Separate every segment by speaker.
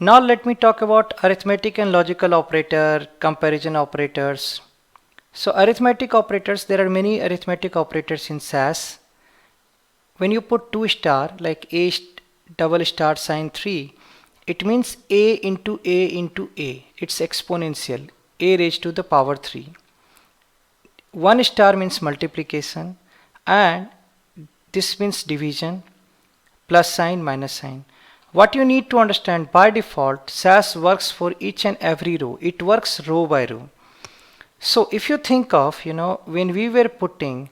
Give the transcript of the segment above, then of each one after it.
Speaker 1: Now let me talk about arithmetic and logical operator, comparison operators. So arithmetic operators, there are many arithmetic operators in SAS. When you put 2 star like double star sign 3, it means a into a into a. It's exponential, a raised to the power 3. 1 star means multiplication and this means division, plus sign, minus sign. What you need to understand, by default SAS works for each and every row. It works row by row. So if you think of, when we were putting,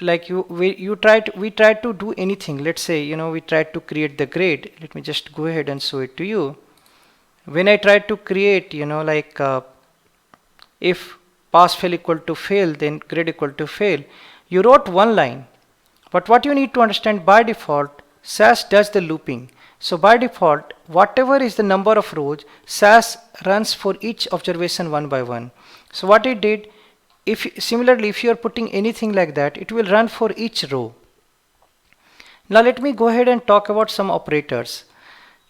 Speaker 1: like we tried to do anything. Let's say, we tried to create the grade. Let me just go ahead and show it to you. When I tried to create, if pass fail equal to fail, then grade equal to fail, you wrote one line. But what you need to understand, by default SAS does the looping. So by default, whatever is the number of rows, SAS runs for each observation one by one. So what it did, similarly if you are putting anything like that, it will run for each row. Now let me go ahead and talk about some operators.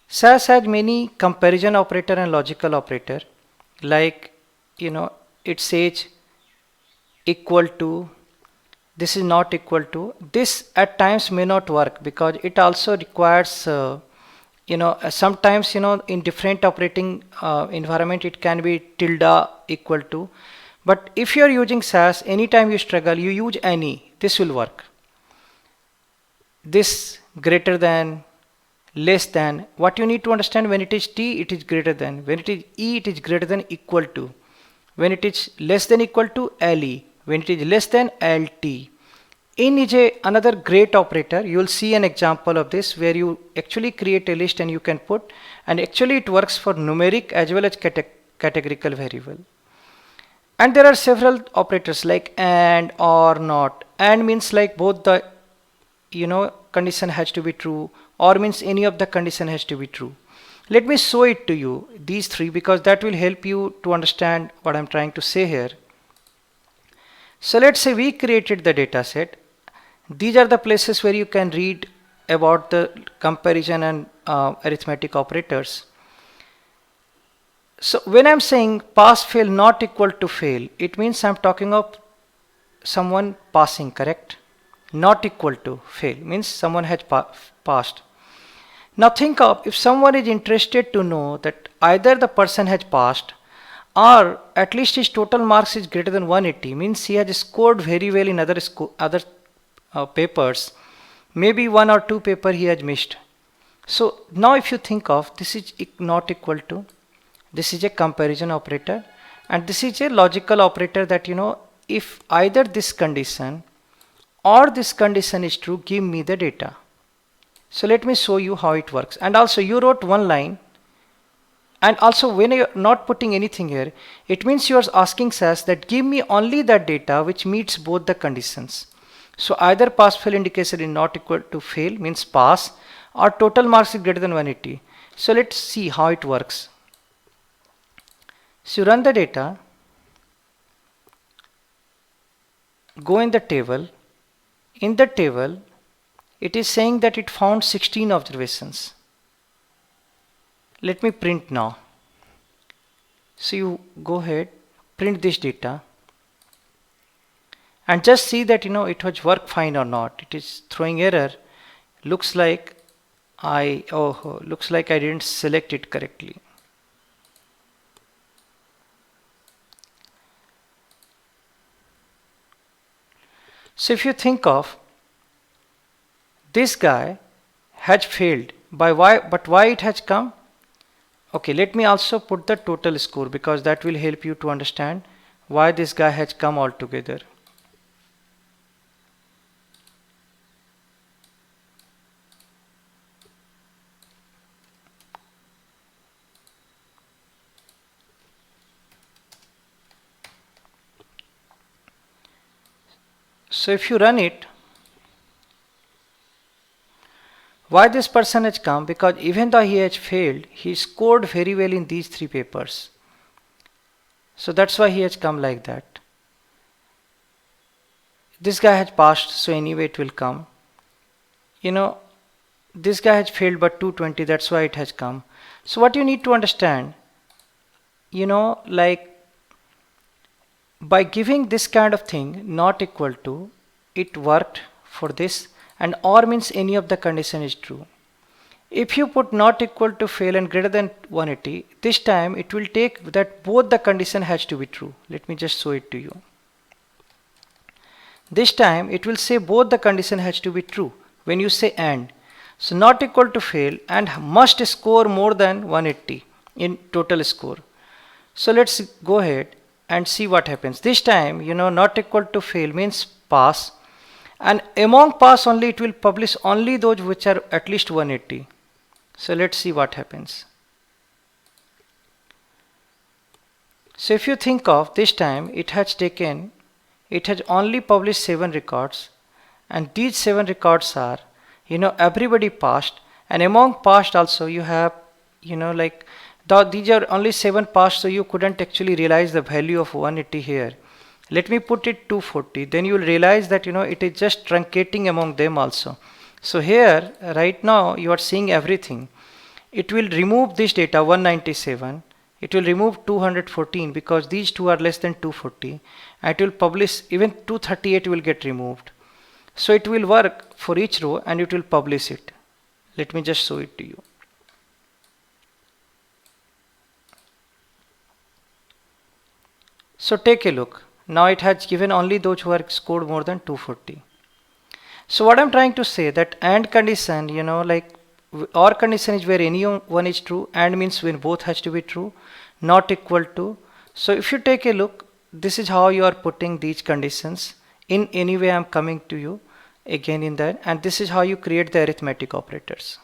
Speaker 1: SAS has many comparison operator and logical operator, like it says equal to, this is not equal to. This at times may not work because it also requires sometimes in different operating environment it can be tilde equal to. But if you are using SAS, anytime you struggle, you use any, this will work. This greater than, less than. What you need to understand, when it is t, it is greater than. When it is e, it is greater than, equal to. When it is less than equal to, le. When it is less than, lt. In is another great operator. You will see an example of this where you actually create a list and you can put, and actually it works for numeric as well as categorical variable. And there are several operators like and, or, not. And means like both the condition has to be true, or means any of the condition has to be true. Let me show it to you, these three, because that will help you to understand what I'm trying to say here. So let's say we created the data set. These are the places where you can read about the comparison and arithmetic operators. So when I'm saying pass fail not equal to fail, it means I'm talking of someone passing, correct? Not equal to fail means someone has passed. Now think of, if someone is interested to know that either the person has passed or at least his total marks is greater than 180, means he has scored very well in other papers, maybe 1 or 2 paper he has missed. So now if you think of, this is not equal to, this is a comparison operator, and this is a logical operator that if either this condition or this condition is true, give me the data. So let me show you how it works. And also you wrote one line, and also when you're not putting anything here, it means you are asking SAS that give me only that data which meets both the conditions. So either pass fail indication is not equal to fail means pass, or total marks is greater than 180. So let's see how it works. So you run the data, go in the table. In the table, it is saying that it found 16 observations. Let me print now. So you go ahead, print this data, and just see that it was work fine or not. It is throwing error. Looks like I didn't select it correctly. So if you think of, this guy has failed by why, but why it has come? Okay, let me also put the total score because that will help you to understand why this guy has come altogether. So if you run it, why this person has come? Because even though he has failed, he scored very well in these 3 papers. So that's why he has come like that. This guy has passed, so anyway it will come. this guy has failed but 220, that's why it has come. So what you need to understand, like by giving this kind of thing not equal to, it worked for this, and or means any of the condition is true. If you put not equal to fail and greater than 180, this time it will take that both the condition has to be true. Let me just show it to you. This time it will say both the condition has to be true when you say and. So not equal to fail and must score more than 180 in total score. So let's go ahead and see what happens. This time, not equal to fail means pass, and among pass only it will publish only those which are at least 180. So let's see what happens. So if you think of this time, it has only published 7 records, and these 7 records are, everybody passed, and among passed also you have, these are only 7 passed, so you couldn't actually realize the value of 180 here. Let me put it 240, then you will realize that it is just truncating among them also. So here right now you are seeing everything. It will remove this data 197, it will remove 214 because these two are less than 240, and it will publish even 238 will get removed. So it will work for each row and it will publish it. Let me just show it to you. So take a look. Now it has given only those who are scored more than 240. So what I'm trying to say that and condition, like or condition is where any one is true, and means when both has to be true, not equal to. So if you take a look, this is how you are putting these conditions in any way. I'm coming to you again in that, and this is how you create the arithmetic operators.